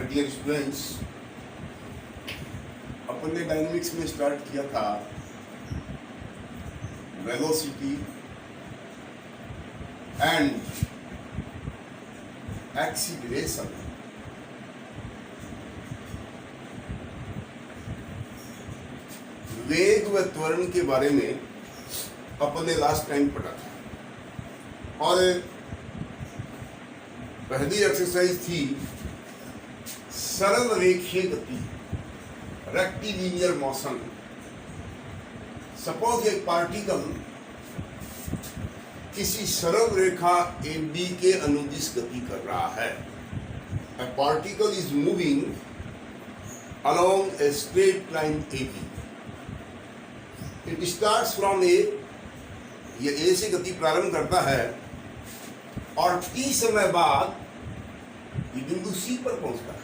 Dear students, अपन ने dynamics में start किया था वेलोसिटी एंड एक्सीलरेशन। वेग व त्वरण के बारे में अपन ने लास्ट टाइम पढ़ा था और पहली एक्सरसाइज थी सरल रेखीय गति, रेक्टिलिनियर मोशन। सपोज एक पार्टिकल किसी सरल रेखा AB के अनुदिश गति कर रहा है। A particle is moving along a straight line AB. It starts from A, ये A से गति प्रारंभ करता है और T समय बाद ये बिंदु C पर पहुंचता है।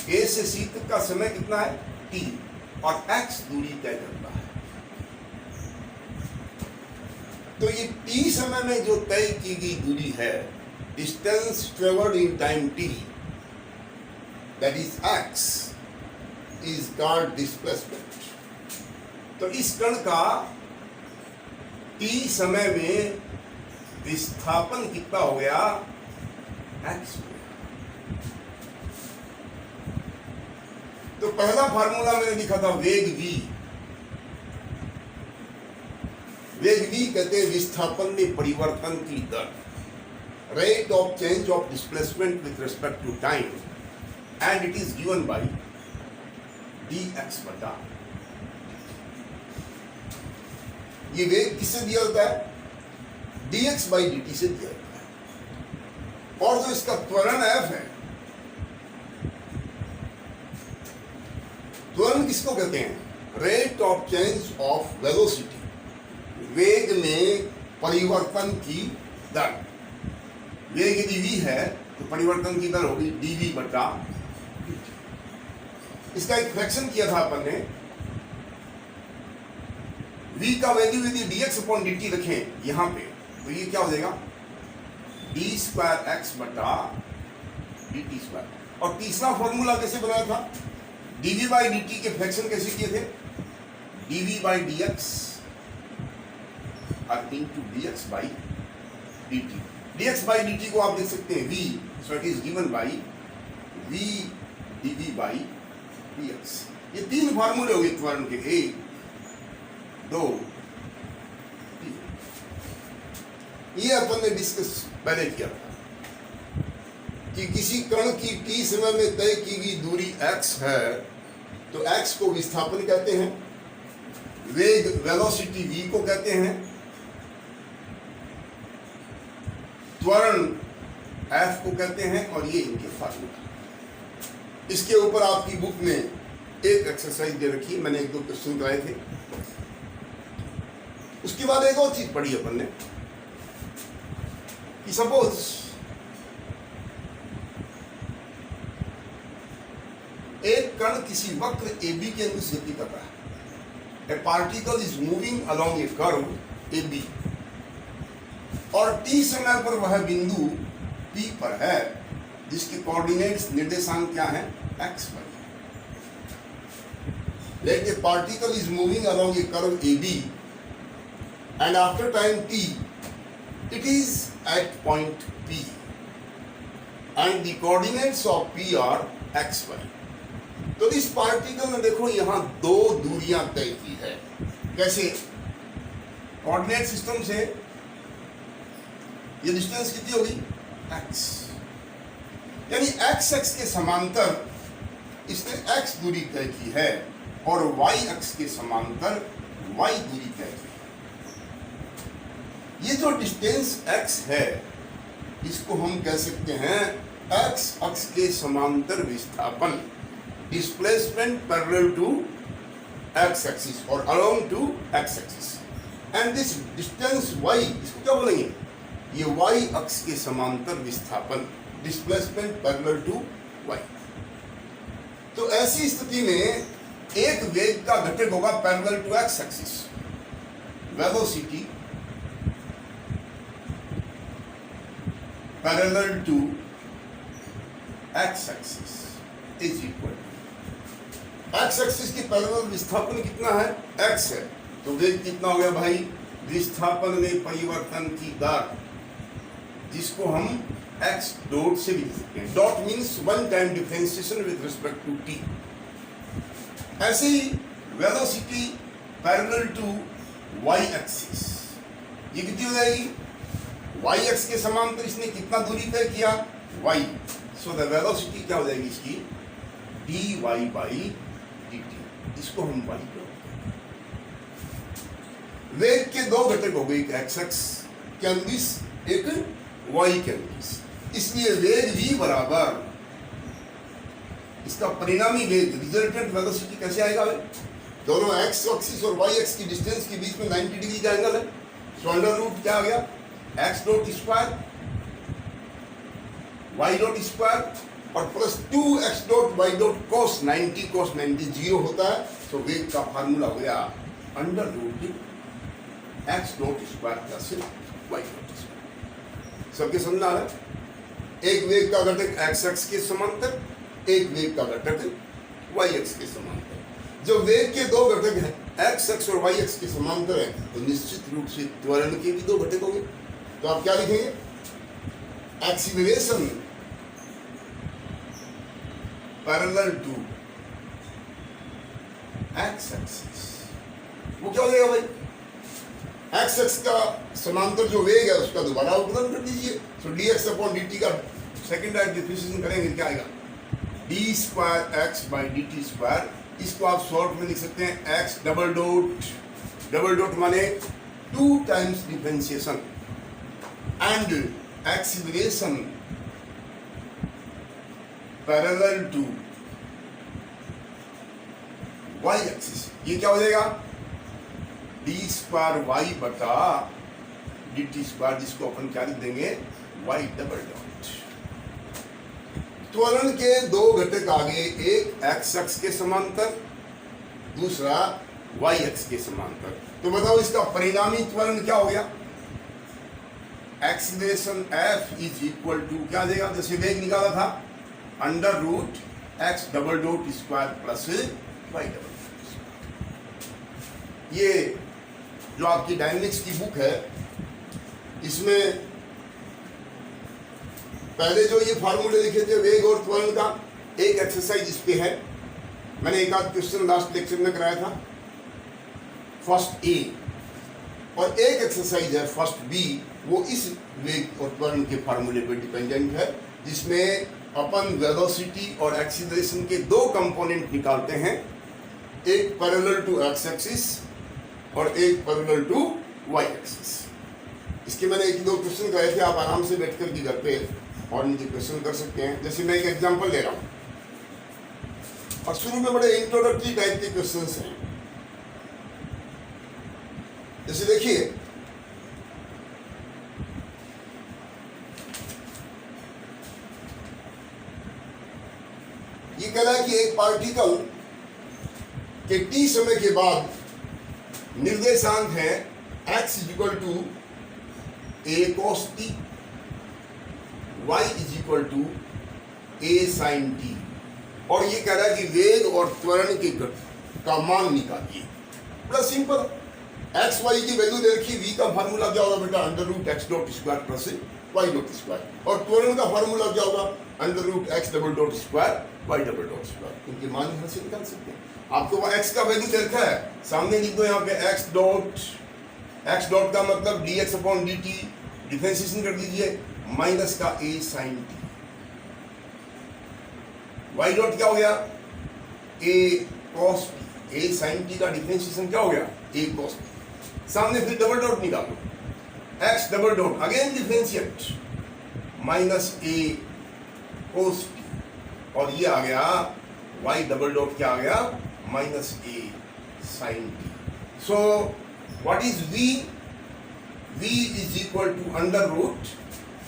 A से C तक का समय कितना है? T, और X दूरी तय करता है। तो ये T समय में जो तय की गई दूरी है, distance travelled in time T, that is X, is called displacement. तो इस कण का T समय में विस्थापन कितना हो गया? X। तो पहला फार्मूला मैंने लिखा था वेग v। वेग v कहते हैं विस्थापन में परिवर्तन की दर, rate of change of displacement with respect to time, and it is given by dx बटा। ये वेग किससे दिया होता है? dx बाई dt से दिया होता है। और जो इसका त्वरण f है, त्वरण किसको कहते हैं? Rate of change of velocity, वेग में परिवर्तन की दर। वेग यदि v है तो परिवर्तन की दर होगी dv बटा dt। इसका एक फ्रैक्शन किया था अपन ने। v का वैल्यू यदि dx अपॉन dt रखें यहां पे, तो ये क्या हो जाएगा? d स्क्वायर x बटा dt स्क्वायर। और तीसरा फॉर्मूला कैसे बनाया था? dv बाई dt के फ्रैक्शन कैसे किए थे? dv बाई dx और into dx by dt। dx by dt को आप देख सकते हैं v, so it is given by v dv by dx। ये तीन फार्मूले हो गए त्वरण के, 1 2 3। ये अपन ने डिस्कस पहले किया था कि किसी कण की t समय में तय की गई दूरी x है तो x को विस्थापन कहते हैं, वेग वेलोसिटी v को कहते हैं, त्वरण f को कहते हैं, और ये इनके फार्मूला। इसके ऊपर आपकी बुक में एक एक्सरसाइज दे रखी, मैंने 1-2 क्वेश्चन कराए थे। उसके बाद एक और चीज पढ़ी अपन ने कि सपोज एक कण किसी वक्र AB के अनुदिश गति कर रहा है। ए particle is moving along a curve AB, और T समय पर वह बिंदु P पर है जिसके कोऑर्डिनेट्स निर्देशांक क्या है? X पर। Let a particle is moving along a curve AB and after time t it is at point P and the coordinates of P are x, y। तो इस पार्टिकल ने देखो यहां 2 दूरियां तय की है। कैसे? कोऑर्डिनेट सिस्टम से ये डिस्टेंस कितनी होगी? x, यानी x अक्ष के समांतर इसने x दूरी तय की है और y अक्ष के समांतर y दूरी तय की है। ये जो डिस्टेंस x है इसको हम कह सकते हैं x अक्ष के समांतर विस्थापन, displacement parallel to x axis और along to x axis. And this distance y, इसको क्या बोलेंगे? ये y अक्ष के समांतर विस्थापन, डिस्प्लेसमेंट पैरेलल टू y। तो ऐसी स्थिति में एक वेग का घटक होगा parallel to x axis, velocity parallel to x axis is equal to, x axis की पैरेलल विस्थापन कितना है, एक्स है, तो वेग कितना हो गया भाई, विस्थापन में परिवर्तन की दर, जिसको हम एक्स डॉट से भी लिख सकते हैं। Dot means one time differentiation with respect to T. ऐसे ही velocity parallel to Y axis, ये कितनी हो जाएगी, वाई एक्स के समांतर इसने कितना दूरी तय किया, वाई, सो द वेलोसिटी क्या हो जाएगी इसकी, d y by d t, इसको हम वाई कहेंगे। वेग के दो घटक हो गए, एक एक्स एक्स के अनुदिश, एक वाई के अनुदिश, इसलिए वेग v बराबर इसका परिणामी वेग, रिजल्टेंट वेलोसिटी कैसे आएगा भाई, दोनों एक्स एक्सिस और वाई एक्स की डिस्टेंस के बीच में 90 डिग्री का एंगल है, सो अंडर रूट क्या आ गया, x dot square y dot square और plus 2x dot y dot cos 90 zero होता है, तो वेग का फार्मूला हो गया under root x dot square plus y dot square. सबके समझ आ रहा है, एक वेग का घटक एक्स एक्स के समांतर, एक वेग का घटक वाई एक्स के समांतर। जो वेग के दो घटक हैं एक्स एक्स और वाई एक्स के समांतर है, तो निश्चित रूप से त्वरण के भी दो घटक होंगे, तो आप क्या लिखेंगे, acceleration parallel to x axis, वो क्या हो जाएगा भाई, एक्स एक्स का समांतर जो वेग है उसका दोबारा अवकलन कर दीजिए, so d x upon d t का सेकेंड टाइम डिफरेंशिएशन करेंगे, क्या आएगा, d square x by d t square, इसको आप शॉर्ट में लिख सकते हैं एक्स डबल डॉट माने 2 times differentiation and acceleration parallel to Y axis, ये क्या हो जाएगा, डी स्क्वायर वाई बटा डी टी स्क्वायर, जिसको अपन क्या लिख देंगे, वाई डबल डॉट। त्वरण के दो घटक आगे, एक एक्स एक्स के समांतर, दूसरा वाई एक्स के समांतर, तो बताओ इसका परिणामी त्वरण क्या हो गया, acceleration f is equal to क्या देगा, जैसे वेग निकाला था under root x double dot square plus y double. ये जो आपकी डायनेमिक्स की बुक है, इसमें पहले जो ये फार्मूले लिखे थे वेग और त्वरण का, एक एक्सरसाइज इस पे है, मैंने एक आध क्वेश्चन लास्ट लेक्चर में कराया था, फर्स्ट ए, और एक एक्सरसाइज है फर्स्ट बी, वो इस वेग और त्वरण के फार्मूले पे डिपेंडेंट है, जिसमें अपन वेलोसिटी और एक्सीलरेशन के दो कंपोनेंट निकालते हैं, एक पैरेलल टू एक्स एक्सिस और एक पैरेलल टू वाई एक्सिस। इसके मैंने एक दो क्वेश्चन कराए थे, आप आराम से बैठ कर के घर पे और नीचे क्वेश्चन कर सकते हैं। जैसे मैं एक एग्जांपल ले रहा हूँ, और शुरू में बड़े इंट्रोडक्टरी टाइप के क्वेश्चंस हैं। जैसे देखिए, ये कह रहा है कि एक पार्टिकल के टी समय के बाद निर्देशांक है x equal to a cos t, y is equal to a sine t, और ये कह रहा है कि वेग और त्वरण के का मान निकालिए। बड़ा सिंपल, एक्स वाई की वैल्यू दे रखी, v का फार्मूला क्या होगा बेटा, under root x dot square plus y dot square, और त्वरण का फार्मूला क्या होगा, under root x double dot square y double dot square. इनके मान यहाँ से निकाल सकते हैं। आपको वहाँ x का वैल्यू दे रखा है, सामने लिख दो यहाँ पे x डॉट का मतलब d x upon d t, differentiation कर दीजिए, माइनस का a sine t, y dot क्या हो गया, a cos t, a sine t का डिफरेंशिएशन क्या हो गया, a cos टी, सामने फिर डबल डॉट निकालो, x double dot again differentiate, minus a cos t, और ये आ गया y डबल डॉट क्या आ गया, minus a sine t. So what is v, v is equal to under root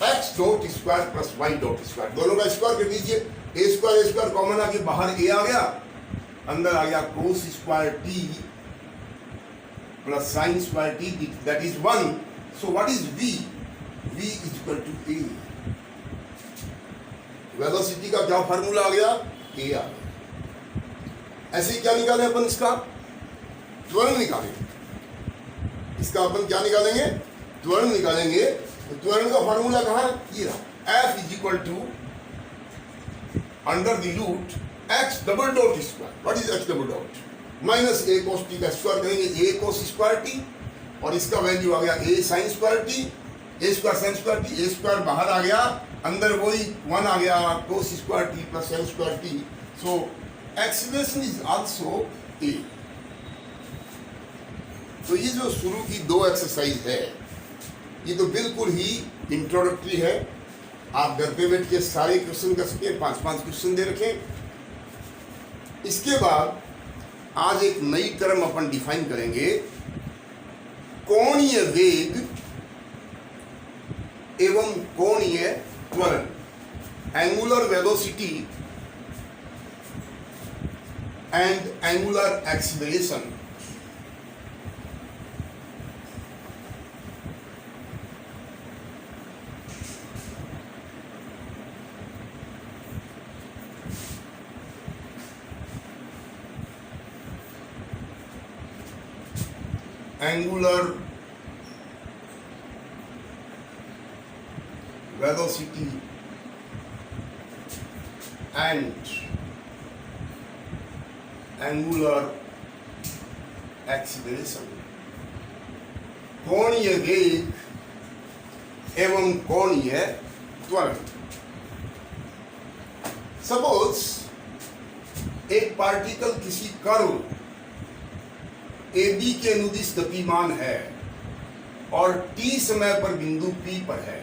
x dot square plus y dot square, दोनों का square कर दीजिए, a स्क्वायर कॉमन आके बाहर a आ गया, अंदर आ गया cos square t plus sine square t, that is 1। So what is v, v is equal to a, velocity का क्या फार्मूला आ गया, ए आ गया। ऐसे ही क्या निकाले अपन, इसका त्वरण निकालेंगे, इसका अपन क्या निकालेंगे, त्वरण निकालेंगे। तो त्वरण का फार्मूला कहाँ है, ये रहा, F is equal to under the root x double dot square, what is x double dot, minus a cos t का स्क्वायर करेंगे, a cos स्क्वायर t, और इसका वैल्यू आ गया a sin square t, a square sin square t, a square बाहर आ गया, अंदर वही 1 आ गया, cos square t plus sin square t। So acceleration is also a। तो ये जो शुरू की 2 एक्सरसाइज है, ये तो बिल्कुल ही इंट्रोडक्टरी है। आप घर पे बैठ के सारे क्वेश्चन कर सकते हैं, 5-5 क्वेश्चन दे रखें। इसके बाद आज एक नई टर्म अपन डिफाइन करेंगे, कोणीय वेग एवं कोणीय त्वरण, angular velocity and angular acceleration. angular velocity and angular acceleration, कोणीय वेग एवं कोणीय त्वरण। सपोज एक पार्टिकल किसी कर्व AB के अनुदिश गतिमान है और t समय पर बिंदु P पर है,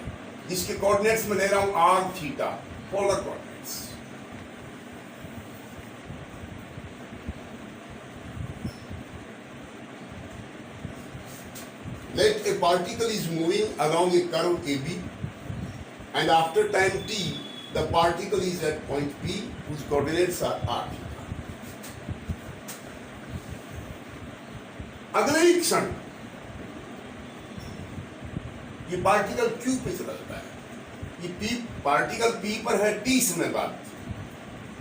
जिसके कोऑर्डिनेट्स में ले रहा हूं r theta, polar coordinates. Let a particle is moving along a curve AB and after time t the particle is at point P whose coordinates are r theta। अगले ही क्षण ये पार्टिकल Q पे चला जाता है। ये P पार्टिकल P पर है t समय बाद,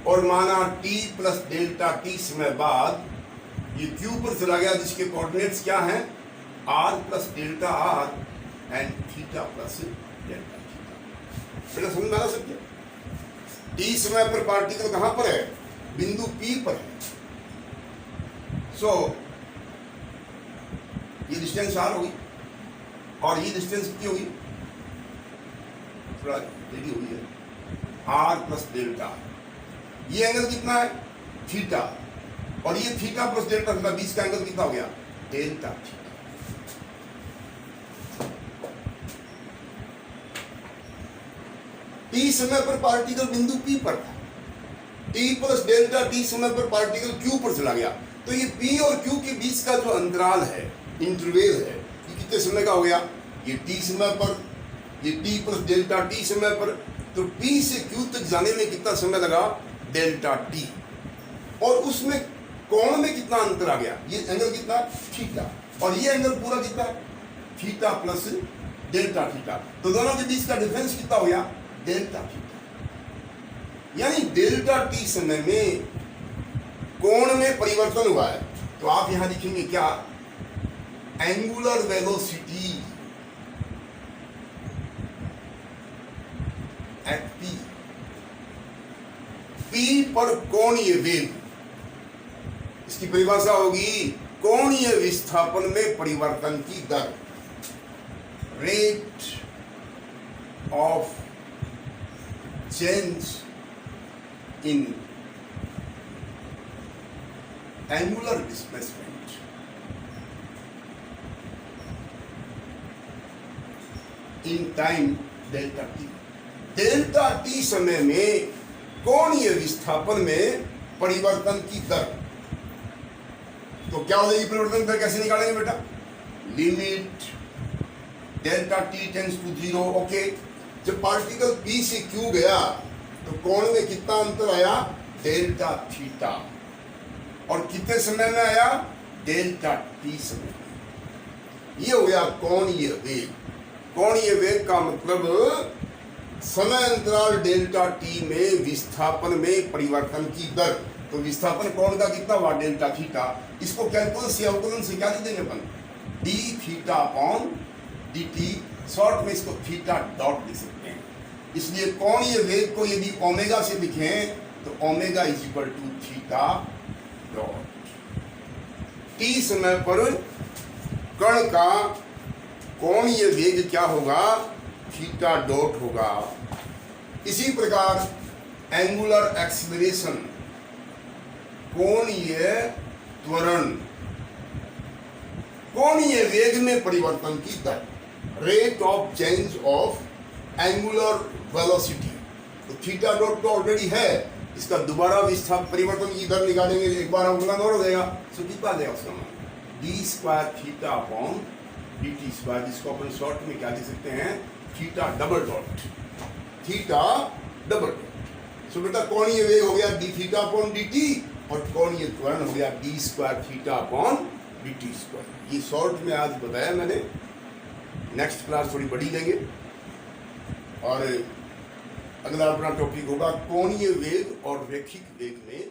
और माना t प्लस डेल्टा t समय बाद ये Q पर चला गया, जिसके कोऑर्डिनेट्स क्या हैं, r plus delta r and theta plus delta theta. बेटा समझ में आ सकते, t समय पर पार्टिकल कहां पर है, बिंदु P पर है। सो ये डिस्टेंस r होगी और ये डिस्टेंस कितनी होगी, थोड़ा रेडी हुई है, r प्लस डेल्टा। ये एंगल कितना है, थीटा, और ये थीटा प्लस डेल्टा थीटा, बीच का एंगल कितना हो गया, डेल्टा थीटा। t समय पर पार्टिकल बिंदु P पर था, t प्लस डेल्टा t समय पर पार्टिकल Q पर चला गया। तो ये P और Q के बीच का जो अंतराल है, इंटरवेल है, ये कितने समय का हो गया, ये t समय पर, ये t प्लस डेल्टा t समय पर। तो P से Q तक जाने में कितना समय लगा, डेल्टा t, और उसमें कोण में कितना अंतर आ गया, ये एंगल कितना, थीटा, और ये एंगल पूरा कितना, थीटा प्लस डेल्टा थीटा। तो दोनों के बीच का डिफरेंस कितना हो गया, डेल्टा थीटा। यानी डेल्टा t समय में कोण में परिवर्तन हुआ है। तो आप यहां लिखेंगे क्या, angular velocity at P, P पर कोणीय वेग, इसकी परिभाषा होगी कोणीय विस्थापन में परिवर्तन की दर, rate of change in angular displacement in time delta t. Delta t समय में कोणीय विस्थापन में परिवर्तन की दर। तो क्या हो जाएगी परिवर्तन दर, कैसे निकालेंगे बेटा, limit delta t tends to 0। Okay, जब पार्टिकल P से Q गया तो कोण में कितना अंतर आया, डेल्टा थीटा, और कितने समय में आया, डेल्टा टी समय में। ये हो गया कोणीय वेग। कोणीय वेग का मतलब समय अंतराल डेल्टा टी में विस्थापन में परिवर्तन की दर। तो विस्थापन कोण का कितना हुआ, डेल्टा थीटा। इसको कैलकुलस या अवकलन से क्या लिख देंगे अपन, d theta upon d t, short में इसको थीटा डॉट लिख सकते हैं। इसलिए कोणीय वेग को यदि ओमेगा से लिखें तो omega is equal to theta dot. T समय पर कण का कोणीय वेग क्या होगा, थीटा डॉट होगा। इसी प्रकार एंगुलर एक्सीलरेशन, कोणीय त्वरण, कोणीय वेग में परिवर्तन की दर, rate of change of angular velocity. तो थीटा डॉट तो ऑलरेडी है, इसका दोबारा विस्थापन परिवर्तन की दर निकालेंगे, एक बार अवकलन और हो जाएगा। सो कितना आ जाएगा उसका मान, d square theta upon d t square, जिसको अपन शॉर्ट में क्या लिख सकते हैं, theta double dot, theta double dot. So बेटा कोणीय वेग हो गया d theta upon d t और कोणीय त्वरण हो गया d square theta upon d t square. ये शॉर्ट में आज बताया मैंने, नेक्स्ट क्लास थोड़ी बड़ी लेंगे और अगला अपना टॉपिक होगा कोणीय वेग और रैखिक वेग में